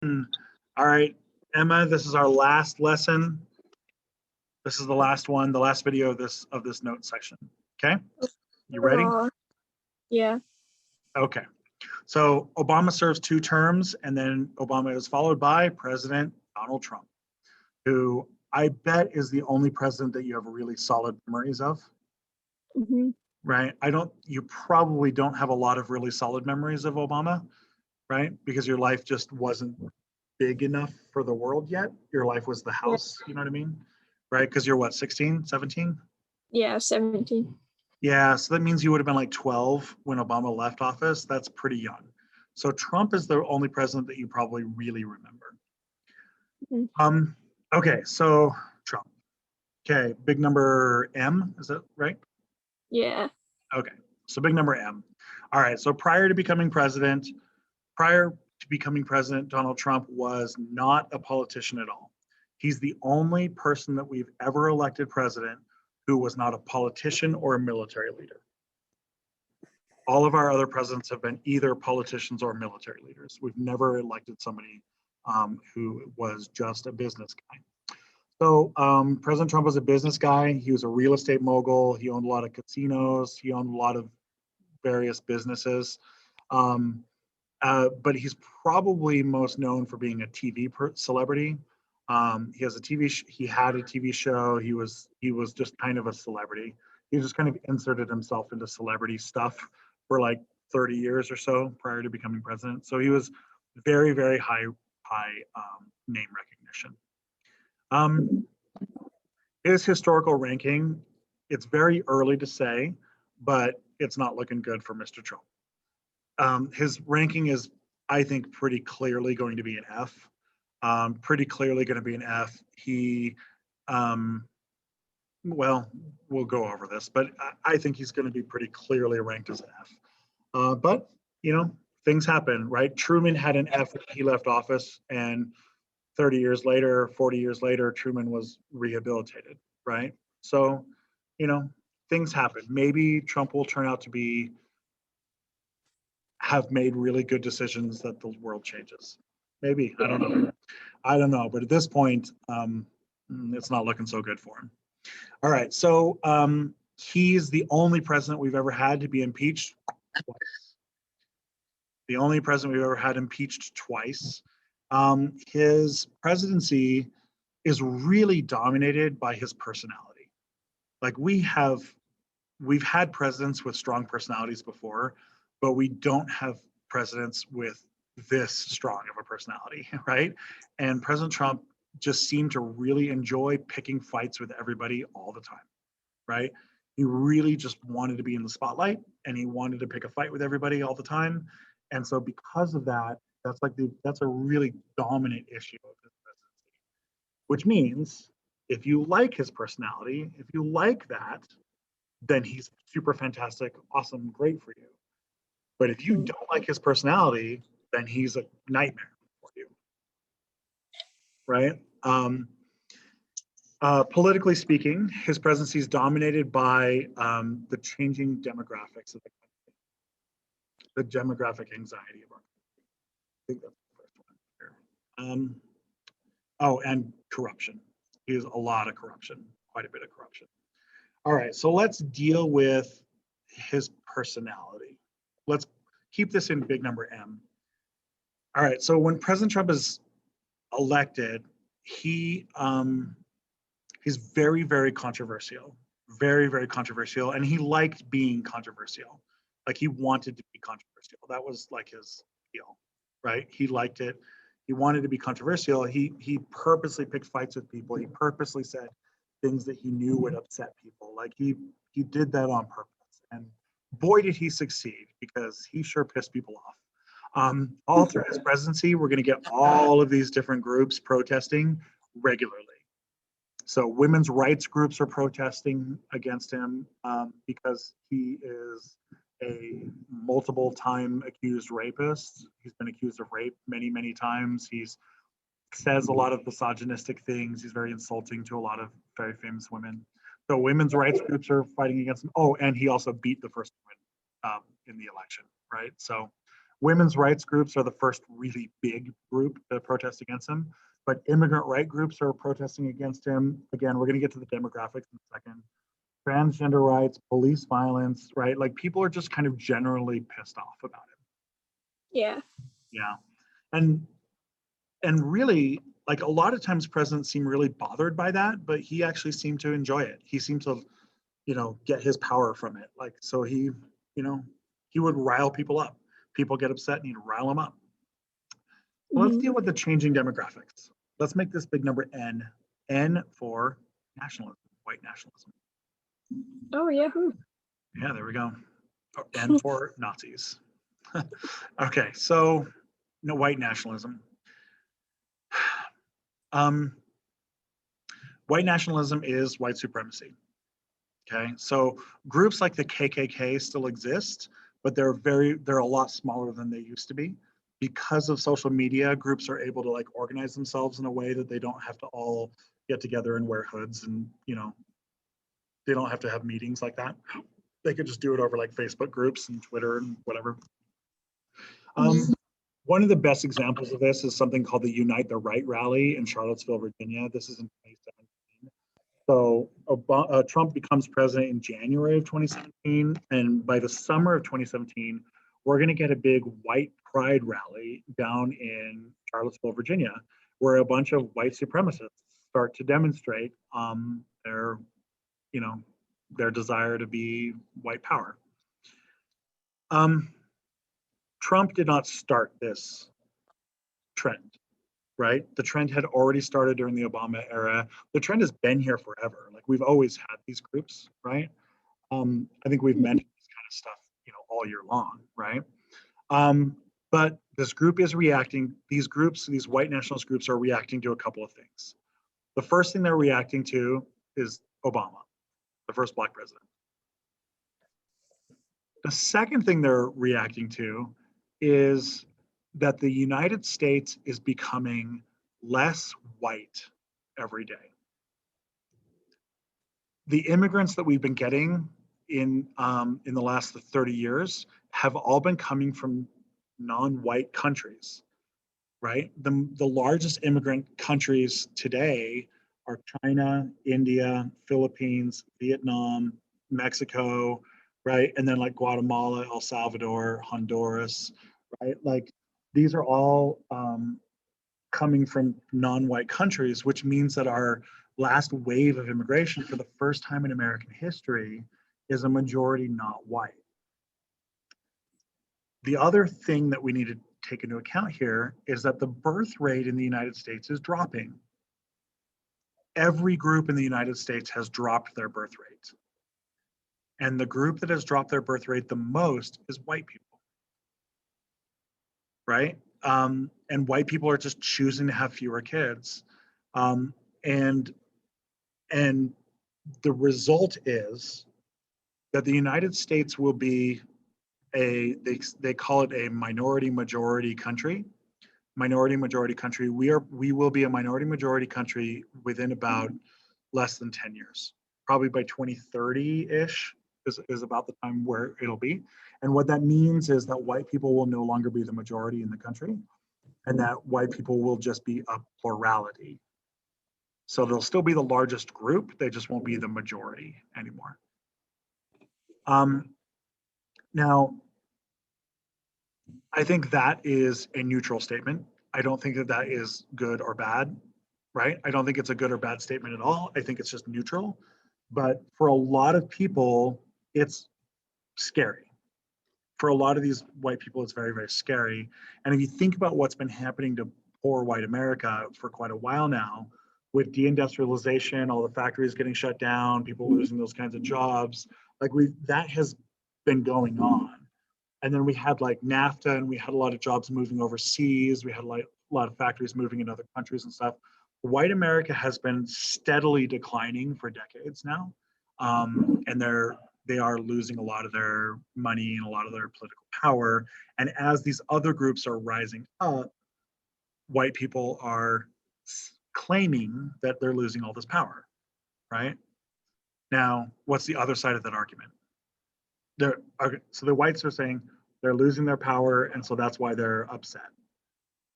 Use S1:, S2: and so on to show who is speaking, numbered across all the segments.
S1: All right, Emma, this is our last lesson. This is the last one, the last video of this note section. Okay, you ready?
S2: Yeah.
S1: Okay. So Obama serves 2 terms, and then Obama is followed by President Donald Trump, who I bet is the only president that you have really solid memories of.
S2: Mm-hmm.
S1: Right? You probably don't have a lot of really solid memories of Obama, right? Because your life just wasn't big enough for the world yet. Your life was the house, you know what I mean? Right? Because you're what, 16, 17?
S2: Yeah, 17.
S1: Yeah, so that means you would have been like 12 when Obama left office. That's pretty young. So Trump is the only president that you probably really remember.
S2: Mm-hmm.
S1: Okay, so Trump. Okay, big number M, is that right?
S2: Yeah.
S1: Okay, so big number M. All right, so prior to becoming president, Donald Trump was not a politician at all. He's the only person that we've ever elected president who was not a politician or a military leader. All of our other presidents have been either politicians or military leaders. We've never elected somebody who was just a business guy. So President Trump was a business guy. He was a real estate mogul. He owned a lot of casinos. He owned a lot of various businesses. But he's probably most known for being a TV celebrity. He has a he had a TV show. He was just kind of a celebrity. He just kind of inserted himself into celebrity stuff for like 30 years or so prior to becoming president. So he was very, very high name recognition. His historical ranking, it's very early to say, but it's not looking good for Mr. Trump. His ranking is, I think, pretty clearly going to be an F. Pretty clearly going to be an F. Well, we'll go over this, but I think he's going to be pretty clearly ranked as an F. But, things happen, right? Truman had an F when he left office, and 30 years later, 40 years later, Truman was rehabilitated, right? So, things happen. Maybe Trump will turn out to have made really good decisions that the world changes. Maybe, I don't know. But at this point, it's not looking so good for him. All right, so he's the only president we've ever had to be impeached twice. The only president we've ever had impeached twice. His presidency is really dominated by his personality. Like we've had presidents with strong personalities before, but we don't have presidents with this strong of a personality, right? And President Trump just seemed to really enjoy picking fights with everybody all the time, right? He really just wanted to be in the spotlight, and he wanted to pick a fight with everybody all the time. And so because of that, that's a really dominant issue of his presidency, which means if you like his personality, if you like that, then he's super fantastic, awesome, great for you. But if you don't like his personality, then he's a nightmare for you, right? Politically speaking, his presidency is dominated by the changing demographics of the country, the demographic anxiety of our country. I think that's the first one here. And corruption. He has a lot of corruption, quite a bit of corruption. All right, so let's deal with his personality. Let's keep this in big number M. All right, so when President Trump is elected, he's very, very controversial, very, very controversial, and he liked being controversial. Like he wanted to be controversial. That was like his deal, right? He liked it. He wanted to be controversial. He purposely picked fights with people. He purposely said things that he knew would upset people. Like he did that on purpose. And boy, did he succeed, because he sure pissed people off. All through his presidency, we're going to get all of these different groups protesting regularly. So women's rights groups are protesting against him because he is a multiple time accused rapist. He's been accused of rape many, many times. He says a lot of misogynistic things. He's very insulting to a lot of very famous women. So women's rights groups are fighting against him. Oh, and he also beat the first woman in the election, right? So Women's rights groups are the first really big group to protest against him, but immigrant right groups are protesting against him. Again, we're going to get to the demographics in a second. Transgender rights, police violence, right? Like people are just kind of generally pissed off about it.
S2: Yeah.
S1: Yeah. And really, like a lot of times presidents seem really bothered by that, but he actually seemed to enjoy it. He seemed to, get his power from it. Like, so he, he would rile people up. People get upset and he'd rile them up. So let's
S2: Mhm.
S1: deal with the changing demographics. Let's make this big number N. N for nationalism, white nationalism.
S2: Oh yeah.
S1: Yeah, there we go. N for Nazis. Okay, so white nationalism. White nationalism is white supremacy. Okay, so groups like the KKK still exist, but they're a lot smaller than they used to be. Because of social media, groups are able to like organize themselves in a way that they don't have to all get together and wear hoods, and they don't have to have meetings like that. They could just do it over like Facebook groups and Twitter and whatever. One of the best examples of this is something called the Unite the Right rally in Charlottesville, Virginia. This is in 2017. So Trump becomes president in January of 2017, and by the summer of 2017, we're going to get a big white pride rally down in Charlottesville, Virginia, where a bunch of white supremacists start to demonstrate their, their desire to be white power. Trump did not start this trend, right? The trend had already started during the Obama era. The trend has been here forever. Like we've always had these groups, right? I think we've mentioned this kind of stuff, all year long, right? But this group is reacting. These groups, these white nationalist groups, are reacting to a couple of things. The first thing they're reacting to is Obama, the first black president. The second thing they're reacting to is that the United States is becoming less white every day. The immigrants that we've been getting in the last 30 years have all been coming from non-white countries, right? The largest immigrant countries today are China, India, Philippines, Vietnam, Mexico, right? And then like Guatemala, El Salvador, Honduras, right? Like these are all coming from non-white countries, which means that our last wave of immigration for the first time in American history is a majority not white. The other thing that we need to take into account here is that the birth rate in the United States is dropping. Every group in the United States has dropped their birth rate. And the group that has dropped their birth rate the most is white people, right? And white people are just choosing to have fewer kids. And the result is that the United States will be they call it a minority majority country. Minority majority country. We will be a minority majority country within about less than 10 years. Probably by 2030-ish is about the time where it'll be. And what that means is that white people will no longer be the majority in the country, and that white people will just be a plurality. So they'll still be the largest group, they just won't be the majority anymore. Now, I think that is a neutral statement. I don't think that that is good or bad, right? I don't think it's a good or bad statement at all. I think it's just neutral. But for a lot of people, it's scary. For a lot of these white people, it's very, very scary. And if you think about what's been happening to poor white America for quite a while now, with deindustrialization, all the factories getting shut down, people losing those kinds of jobs, like that has been going on. And then we had like NAFTA, and we had a lot of jobs moving overseas. We had a lot of factories moving in other countries and stuff. White America has been steadily declining for decades now, and they are losing a lot of their money and a lot of their political power. And as these other groups are rising up, white people are claiming that they're losing all this power, right? Now, what's the other side of that argument? So the whites are saying, They're losing their power, and so that's why they're upset,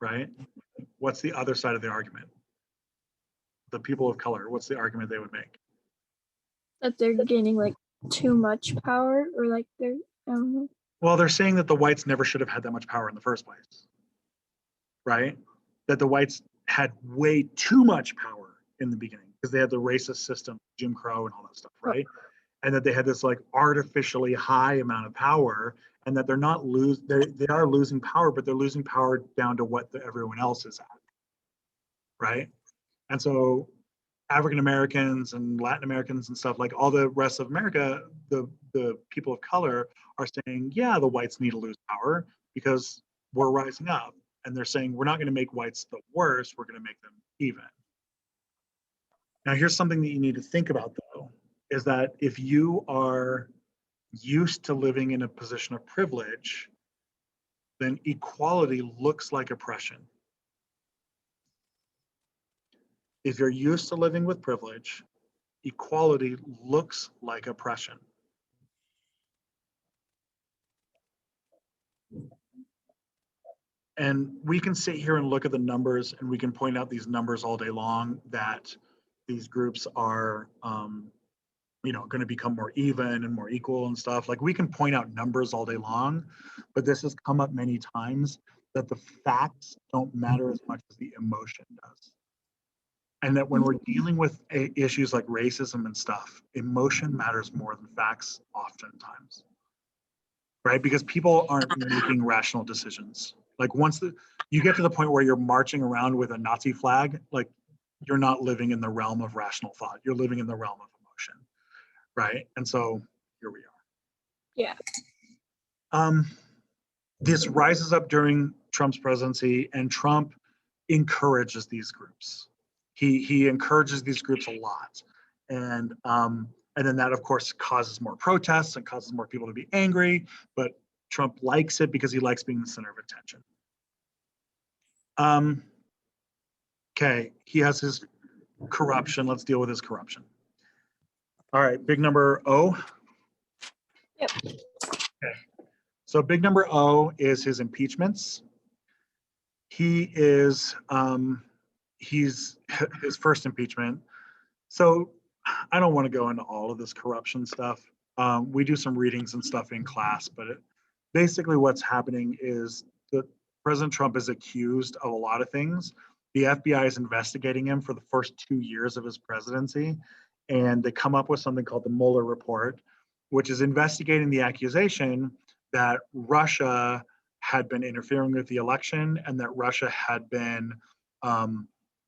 S1: right? What's the other side of the argument? The people of color, what's the argument they would make?
S2: That they're gaining like too much power, or like they're, I don't know.
S1: Well, they're saying that the whites never should have had that much power in the first place, right? That the whites had way too much power in the beginning because they had the racist system, Jim Crow and all that stuff, right? And that they had this like artificially high amount of power, and that they're not they are losing power, but they're losing power down to what everyone else is at, right? And so African Americans and Latin Americans and stuff, like all the rest of America, the people of color are saying, yeah, the whites need to lose power because we're rising up. And they're saying, we're not going to make whites the worst, we're going to make them even. Now, here's something that you need to think about, though, is that if you are used to living in a position of privilege, then equality looks like oppression. If you're used to living with privilege, equality looks like oppression. And we can sit here and look at the numbers, and we can point out these numbers all day long that these groups are, going to become more even and more equal and stuff. Like, we can point out numbers all day long, but this has come up many times that the facts don't matter as much as the emotion does. And that when we're dealing with issues like racism and stuff, emotion matters more than facts oftentimes, right? Because people aren't making rational decisions. Like, once you get to the point where you're marching around with a Nazi flag, like, you're not living in the realm of rational thought. You're living in the realm of emotion, right? And so here we are.
S2: Yeah.
S1: This rises up during Trump's presidency, and Trump encourages these groups. He encourages these groups a lot, and then that of course causes more protests and causes more people to be angry. But Trump likes it because he likes being the center of attention. Okay, he has his corruption. Let's deal with his corruption. All right, big number O.
S2: Yep.
S1: Okay, so big number O is his impeachments. He is he's his first impeachment. So I don't want to go into all of this corruption stuff. We do some readings and stuff in class, but basically what's happening is that President Trump is accused of a lot of things. The FBI is investigating him for the first 2 years of his presidency, and they come up with something called the Mueller report, which is investigating the accusation that Russia had been interfering with the election and that Russia had been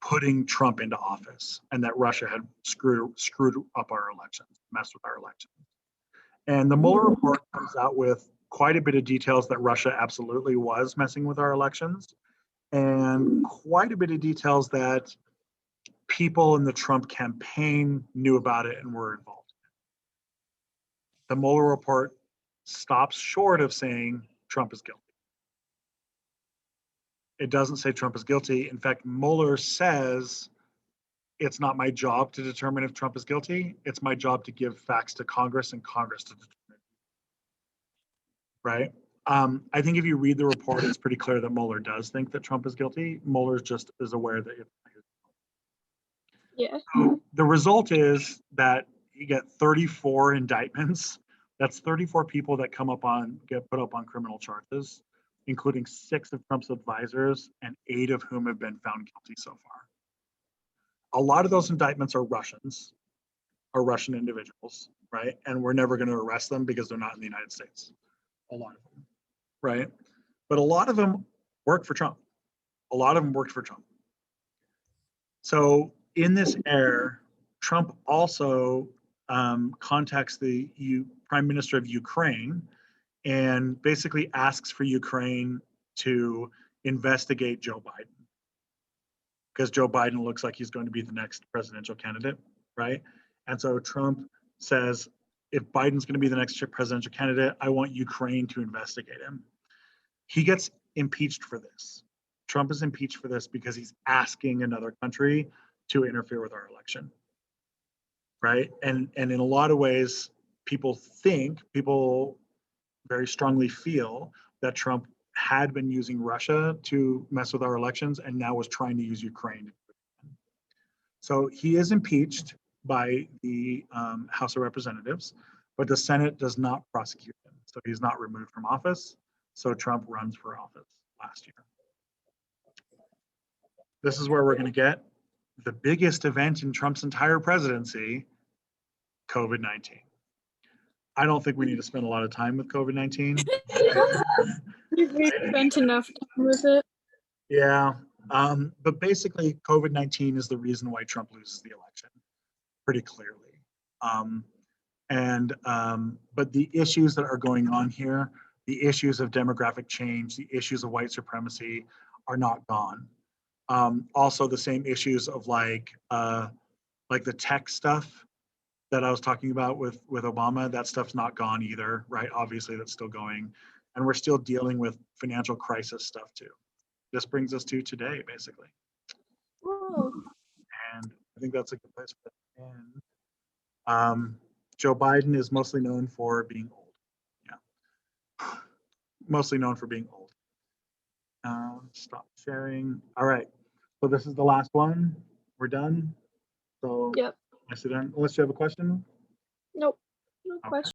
S1: putting Trump into office, and that Russia had screwed up our elections, messed with our elections. And the Mueller report comes out with quite a bit of details that Russia absolutely was messing with our elections, and quite a bit of details that people in the Trump campaign knew about it and were involved. The Mueller report stops short of saying Trump is guilty. It doesn't say Trump is guilty. In fact, Mueller says, it's not my job to determine if Trump is guilty. It's my job to give facts to Congress and Congress to determine. Right? I think if you read the report, it's pretty clear that Mueller does think that Trump is guilty. Mueller just is aware that it's not his fault.
S2: Yeah.
S1: So the result is that you get 34 indictments. That's 34 people that get put up on criminal charges, including 6 of Trump's advisors and 8 of whom have been found guilty so far. A lot of those indictments are Russians, are Russian individuals, right? And we're never going to arrest them because they're not in the United States. A lot of them, right? But a lot of them work for Trump. A lot of them worked for Trump. So in this air, Trump also contacts the Prime Minister of Ukraine and basically asks for Ukraine to investigate Joe Biden, because Joe Biden looks like he's going to be the next presidential candidate, right? And so Trump says, if Biden's going to be the next presidential candidate, I want Ukraine to investigate him. He gets impeached for this. Trump is impeached for this because he's asking another country to interfere with our election, right? And in a lot of ways, people very strongly feel that Trump had been using Russia to mess with our elections and now was trying to use Ukraine. So he is impeached by the House of Representatives, but the Senate does not prosecute him. So he's not removed from office. So Trump runs for office last year. This is where we're going to get the biggest event in Trump's entire presidency, COVID-19. I don't think we need to spend a lot of time with COVID-19.
S2: We spent enough time with it.
S1: Yeah, but basically COVID-19 is the reason why Trump loses the election, pretty clearly. But the issues that are going on here, the issues of demographic change, the issues of white supremacy are not gone. Also the same issues of like the tech stuff that I was talking about with Obama, that stuff's not gone either, right? Obviously that's still going. And we're still dealing with financial crisis stuff too. This brings us to today, basically.
S2: Whoa.
S1: And I think that's a good place for that to end. Joe Biden is mostly known for being old. Yeah. Mostly known for being old. Stop sharing. All right. So this is the last one. We're done. So
S2: Yep.
S1: I sit down. Unless you have a question.
S2: Nope. No
S1: Okay.
S2: question.